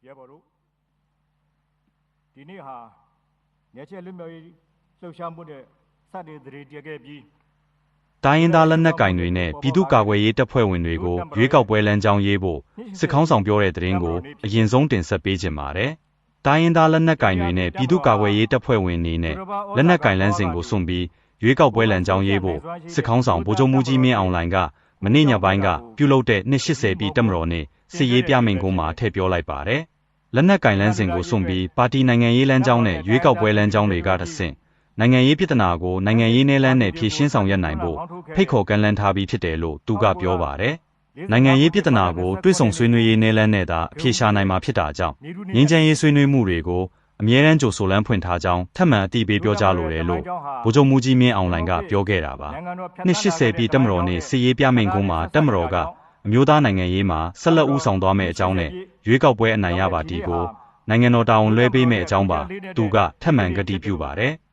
ရဲဘော်တို့ဒီနေ့ဟာနယ်ချဲလွတ်မြောက်ရေးလှုပ်ရှားမှုနဲ့စတင်တည်တည်ခဲ့ပြီးတိုင်းရင်းသားလက်နက်ကင်တွေနဲ့ပြည်သူ့ကာကွယ်ရေးတပ်ဖွဲ့ဝင်တွေကိုရွေးကောက်ပွဲလမ်းကြောင်းရေးဖို့စစ်ခေါင်းဆောင်ပြောတဲ့သတင်းကိုအရင်ဆုံးတင်ဆက်ပေးခြင်းပါတယ်။တိုင်းရင်းသားလက်နက်ကင်တွေနဲ့ပြည်သူ့ကာကွယ်ရေးတပ်ဖွဲ့ဝင်တွေနဲ့လက်နက်ကင်လမ်းစဉ်ကိုစွန့်ပြီးရွေးကောက်ပွဲလမ်းကြောင်းရေးဖို့စစ်ခေါင်းဆောင်ဗိုလ်ချုပ်မှူးကြီးမင်းအောင်လှိုင်ကမနေ့ညပိုင်းကပြုလုပ်တဲ့နှစ်80ပြည်တပ်မတော်နေ့စစ်ရေးပြမိန့်ခွန်းမှာထည့်ပြောလိုက်ပါတယ်။လက်နက်ကင်လမ်းစဉ်ကိုစွန့်ပြီးပါတီနိုင်ငံရေးလမ်းကြောင်းနဲ့ရွေးကောက်ပွဲလမ်းကြောင်းတွေကတဆင့်နိုင်ငံရေးပြည်ထနာကိုနိုင်ငံရေးနယ်လမ်းနဲ့ဖြည့်ရှင်းဆောင်ရွက်နိုင်ဖို့ဖိတ်ခေါ်ကမ်းလှမ်းထားပြီးဖြစ်တယ်လို့သူကပြောပါတယ်။နိုင်ငံရေးပြည်ထနာကိုတွဲဆုံဆွေးနွေးရေးနယ်လမ်းနဲ့သာအဖြေရှာနိုင်မှာဖြစ်တာကြောင့်ငြိမ်းချမ်းရေးဆွေးနွေးမှုတွေကိုအမြဲတမ်းကြိုဆိုလမ်းဖွင့်ထားကြောင်းထပ်မံအတည်ပြုပြောကြားလိုတယ်လို့ဗိုလ်ချုပ်မှူးကြီးမင်းအောင်လှိုင်ကပြောခဲ့တာပါ။နှစ်80ပြည်တပ်မတော်နေ့စစ်ရေးပြမိန့်ခွန်းမှာတပ်မတော်ကအမျိုးသားနိုင်ငံရေးမှာဆက်လက်ဦးဆောင်သွားမယ့်အကြောင်းနဲ့ရွေးကောက်ပွဲအနိုင်ရပါတီကိုနိုင်ငံတော်တာဝန်လွှဲပေးမယ့်အကြောင်းပါသူကထပ်မံကတိပြုပါတယ်။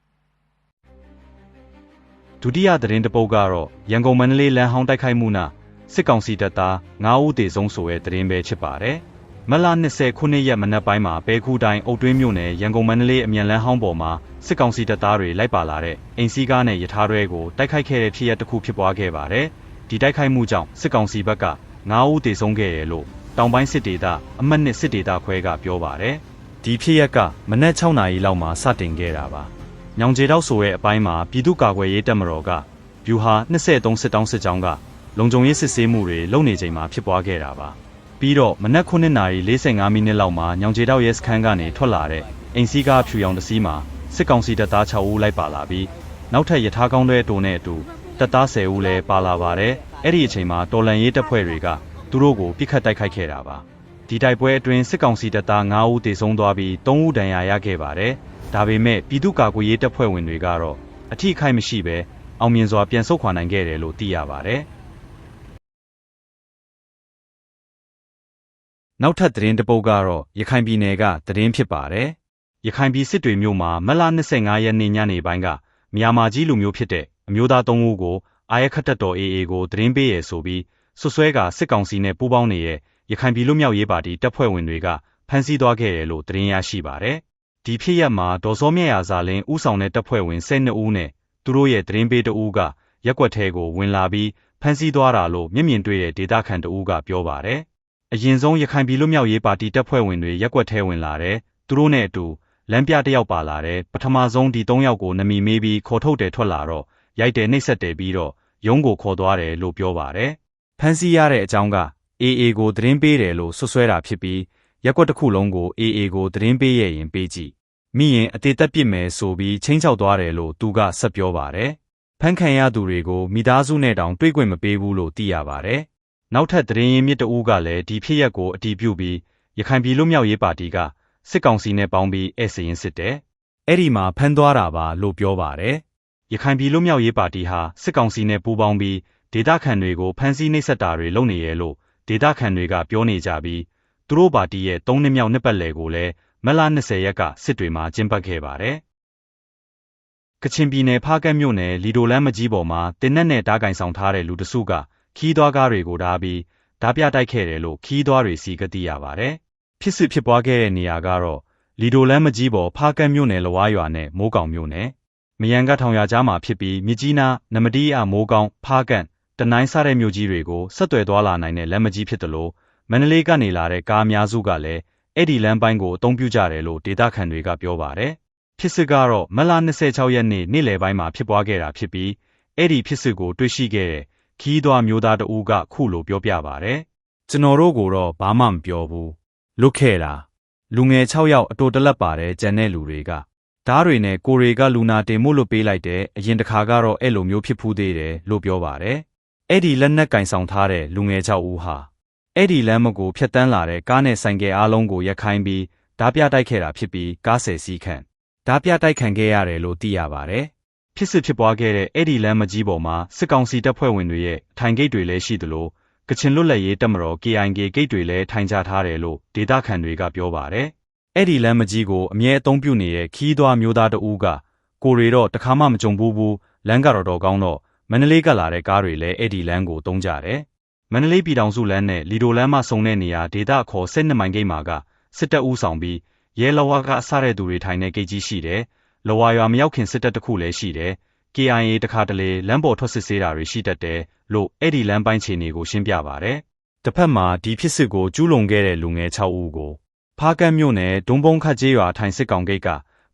ဒုတိယသတင်းတပုတ်ကတော့ရန်ကုန်မန္တလေးလမ်းဟောင်းတိုက်ခိုက်မှုနဲ့စစ်ကောင်စီတပ်သား9ဦးသေဆုံးဆိုတဲ့သတင်းပဲဖြစ်ပါတယ်။မလ29ရက်မနက်ပိုင်းမှာပဲခူးတိုင်းအုတ်တွင်းမြို့နယ်ရန်ကုန်မန္တလေးအမြန်လမ်းဟောင်းပေါ်မှာစစ်ကောင်စီတပ်သားတွေလိုက်ပါလာတဲ့အိမ်စီးကားနဲ့ရထားတွေကိုတိုက်ခိုက်ခဲ့တဲ့ဖြစ်ရပ်တစ်ခုဖြစ်ပွားခဲ့ပါတယ်။ဒီတိုက်ခိုက်မှုကြောင့်စစ်ကောင်စီဘက်က9ဦးသေဆုံးခဲ့ရလို့တောင်ပိုင်းစစ်ဒေသအမှတ်2စစ်ဒေသခွဲကပြောပါတယ်။ဒီဖြစ်ရပ်ကမနက်6နာရီလောက်မှာစတင်ခဲ့တာပါ။ညောင်ကျေတောက်ဆိုတဲ့အပိုင်းမှာပြည်သူ့ကာကွယ်ရေးတပ်မတော်ကဗျူဟာ23စစ်တောင်းစစ်ကြောင်းကလုံခြုံရေးစစ်ဆေးမှုတွေလုပ်နေချိန်မှာဖြစ်ပွားခဲ့တာပါပြီးတော့မနက်9:45မိနစ်လောက်မှာညောင်ကျေတောက်ရဲစခန်းကနေထွက်လာတဲ့အိမ်စီးကားဖြူရောင်တစ်စီးမှာစစ်ကောင်စီတပ်သား6ဦးလိုက်ပါလာပြီးနောက်ထပ်ရထားကောင်းတွေတိုနဲ့အတူတပ်သား10ဦးလည်းပါလာပါတယ်အဲ့ဒီအချိန်မှာတော်လန်ရေးတပ်ဖွဲ့တွေကသူတို့ကိုပြစ်ခတ်တိုက်ခိုက်ခဲ့တာပါဒီတိုက်ပွဲအတွင်းစစ်ကောင်စီတပ်သား9ဦးသေဆုံးသွားပြီး3ဦးဒဏ်ရာရခဲ့ပါတယ်ဒါပေမဲ့ပြည်သူ့ကာကွယ်ရေးတပ်ဖွဲ့ဝင်တွေကတော့အထိအခိုက်မရှိဘဲအောင်မြင်စွာပြန်ဆုတ်ခွာနိုင်ခဲ့တယ်လို့သိရပါတယ်နောက်ထပ်သတင်းတစ်ပုဒ်ကတော့ရခိုင်ပြည်နယ်ကသတင်းဖြစ်ပါတယ်ရခိုင်ပြည်စစ်တွေမြို့မှာမလ25ရက်နေ့ညနေပိုင်းကမြန်မာကြီးလူမျိုးဖြစ်တဲ့အမျိုးသား3ဦးကိုအာရခတ်တပ်တော် AA ကိုသတင်းပေးရဆိုပြီးဆွဆွဲကစစ်ကောင်စီနဲ့ပူးပေါင်းနေတဲ့ရခိုင်ပြည်လွတ်မြောက်ရေးပါတီတပ်ဖွဲ့ဝင်တွေကဖမ်းဆီးသွားခဲ့တယ်လို့သတင်းရရှိပါတယ်ဒီဖြစ်ရပ်မှာဒေါ်စောမြတ်ရာဇာလင်းဦးဆောင်တဲ့တပ်ဖွဲ့ဝင်12ဦးနဲ့သူတို့ရဲ့သတင်းပေးတဦးကရက်ကွက်ထဲကိုဝင်လာပြီးဖမ်းဆီးသွားတာလို့မျက်မြင်တွေ့တဲ့ဒေသခံတဦးကပြောပါတယ်။အရင်ဆုံးရခိုင်ပြည်လွတ်မြောက်ရေးပါတီတပ်ဖွဲ့ဝင်တွေရက်ကွက်ထဲဝင်လာတယ်။သူတို့နဲ့အတူလမ်းပြတစ်ယောက်ပါလာတယ်။ပထမဆုံးဒီ3ယောက်ကိုနမီမေးပြီးခေါ်ထုတ်တယ်ထွက်လာတော့ရိုက်တယ်နှိပ်စက်တယ်ပြီးတော့ရုံးကိုခေါ်သွားတယ်လို့ပြောပါတယ်။ဖမ်းဆီးရတဲ့အကြောင်းက AA ကိုသတင်းပေးတယ်လို့ဆွဆွဲတာဖြစ်ပြီးရက်ကွက်တစ်ခုလုံးကို AA ကိုသတင်းပေးရရင်ပေးကြည့်။မိရင်အသေးသက်ပစ်မယ်ဆိုပြီးချင်းချောက်သွားတယ်လို့သူကဆက်ပြောပါတယ်။ဖမ်းခံရသူတွေကိုမိသားစုနဲ့တောင်တွေ့ခွင့်မပေးဘူးလို့သိရပါတယ်။နောက်ထပ်သတင်းရင်းမြစ်တဦးကလည်းဒီဖြစ်ရပ်ကိုအတည်ပြုပြီးရခိုင်ပြည်လွတ်မြောက်ရေးပါတီကစစ်ကောင်စီနဲ့ပေါင်းပြီးဧည့်စာရင်းစစ်တယ်။အဲ့ဒီမှာဖမ်းသွားတာပါလို့ပြောပါတယ်။ရခိုင်ပြည်လွတ်မြောက်ရေးပါတီဟာစစ်ကောင်စီနဲ့ပူးပေါင်းပြီးဒေသခံတွေကိုဖမ်းဆီးနှိပ်စက်တာတွေလုပ်နေရလို့ဒေသခံတွေကပြောနေကြပြီးသူတို့ပါတီရဲ့3နှစ်မြောက်နှစ်ပတ်လည်ကိုလည်းမလ20ရက်ကစစ်တွေမှာကျင်းပခဲ့ပါတယ်။ကချင်ပြည်နယ်ဖားကတ်မြို့နယ်လီဒိုလမ်းမကြီးပေါ်မှာတင်နက်နဲ့ဓာတ်ကင်ဆောင်ထားတဲ့လူတစုကခီးသွားကားတွေကိုဓာပြီးဓာပြတိုက်ခဲ့တယ်လို့ခီးသွားတွေစီကသိရပါတယ်။ဖြစ်စစ်ဖြစ်ပွားခဲ့တဲ့နေရာကတော့လီဒိုလမ်းမကြီးပေါ်ဖားကတ်မြို့နယ်လဝါရွာနဲ့မိုးကောင်မြို့နယ်မယန်ကထောင်ရကြားမှာဖြစ်ပြီးမြကြီးနားနမတီးအမိုးကောင်ဖားကတ်တနိုင်းစားတဲ့မြို့ကြီးတွေကိုဆက်သွယ်သွားလာနိုင်တဲ့လမ်းမကြီးဖြစ်တယ်လို့မန္တလေးကနေလာတဲ့ကားအများစုကလည်းအဲ့ဒီလမ်းပိုင်းကိုအသုံးပြုကြတယ်လို့ဒေသခံတွေကပြောပါတယ်။ဖြစ်စစ်ကတော့မလ26ရက်နေ့နေ့လယ်ပိုင်းမှာဖြစ်ပွားခဲ့တာဖြစ်ပြီးအဲ့ဒီဖြစ်စစ်ကိုတွေ့ရှိခဲ့တဲ့ခီးသွားမျိုးသားတဦးကခုလိုပြောပြပါတယ်။ကျွန်တော်တို့ကိုတော့ဘာမှမပြောဘူး။လွတ်ခဲ့တာလူငယ်6ယောက်အတူတလက်ပါတယ်ကြံတဲ့လူတွေကဓားတွေနဲ့ကိုတွေကလူနာတင်မှုလွတ်ပေးလိုက်တဲ့အရင်တစ်ခါကတော့အဲ့လိုမျိုးဖြစ်ဖူးသေးတယ်လို့ပြောပါတယ်။အဲ့ဒီလက်နက်ကင်ဆောင်ထားတဲ့လူငယ်6ဦးဟာအဲ့ဒီလမ်းမကိုဖြတ်တန်းလာတဲ့ကားနဲ့ဆိုင်ကယ်အားလုံးကိုရက်ခိုင်းပြီးဓာပြတိုက်ခဲ့တာဖြစ်ပြီးကား10စီးခန့်ဓာပြတိုက်ခံခဲ့ရတယ်လို့သိရပါတယ်။ဖြစ်စစ်ဖြစ်ပွားခဲ့တဲ့အဲ့ဒီလမ်းမကြီးပေါ်မှာစစ်ကောင်စီတပ်ဖွဲ့ဝင်တွေရဲ့ထိုင်ဂိတ်တွေလည်းရှိသလိုကချင်လွတ်လပ်ရေးတပ်မတော် KIA ဂိတ်တွေလည်းထိုင်ချထားတယ်လို့ဒေသခံတွေကပြောပါတယ်။အဲ့ဒီလမ်းမကြီးကိုအမြဲအသုံးပြုနေတဲ့ခီးသွားမျိုးသားတဦးကကိုရီတော့တခါမှမကြုံဘူးလမ်းကတော့ကောင်းတော့မန္တလေးကလာတဲ့ကားတွေလည်းအဲ့ဒီလမ်းကိုသုံးကြတယ်။မန္တလေးပြည်ထောင်စုလမ်းနဲ့လီဒိုလမ်းမှဆုံတဲ့နေရာဒေသခေါ်12မိုင်ဂိတ်မှာက စစ်တပ်ဦးဆောင်ပြီးရဲလဝကအစတဲ့သူတွေထိုင်တဲ့ဂိတ်ကြီးရှိတယ်။လဝါရွာမရောက်ခင်စစ်တပ်တစ်ခုလည်းရှိတယ်။ KIA တခါတလေလမ်းပေါ်ထွက်စစ်ဆေးတာတွေရှိတတ်တယ်လို့အဲ့ဒီလမ်းပိုင်းခြေနေကိုရှင်းပြပါတယ်။တစ်ဖက်မှာဒီဖြစ်စစ်ကိုကျူးလွန်ခဲ့တဲ့လူငယ်6ဦးကိုဖားကန့်မြို့နယ်ဒုံဘုံခတ်ကျေးရွာထိုင်စစ်ကောင်ဂိတ်က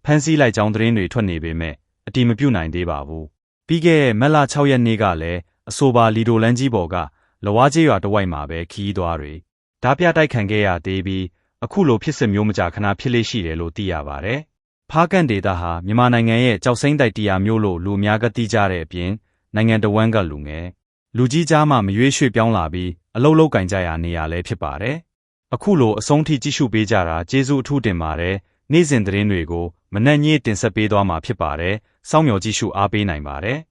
ဖမ်းဆီးလိုက်ကြောင်းသတင်းတွေထွက်နေပေမဲ့အတိမပြုတ်နိုင်သေးပါဘူး။ပြီးခဲ့တဲ့မက်လ6ရက်နေ့ကလည်းအဆိုပါလီဒိုလန်းကြီးပေါ်ကလဝါကျေးရွာတဝိုက်မှာပဲခီးသွားတွေဓာပြတိုက်ခံခဲ့ရသေးပြီးအခုလိုဖြစ်စစ်မျိုးမကြာခဏဖြစ်လေရှိတယ်လို့သိရပါတယ်။ဖားကန့်ဒေသဟာမြန်မာနိုင်ငံရဲ့ကြောက်စိမ့်တိုက်တရားမျိုးလို့လူအများကသိကြတဲ့အပြင်နိုင်ငံတော်ဝန်ကလူငယ်လူကြီးကြားမှမရွေးရွှေ့ပြောင်းလာပြီးအလုတ်လုတ်ကင်ကြရနေရလဲဖြစ်ပါတယ်။အခုလိုအဆုံးထိကြည့်ရှုပေးကြတာကျေးဇူးအထူးတင်ပါတယ်။နေ့စဉ်သတင်းတွေကိုမနက်ညတင်ဆက်ပေးသွားမှာဖြစ်ပါတယ်။စောင့်မျှော်ကြည့်ရှုအားပေးနိုင်ပါတယ်။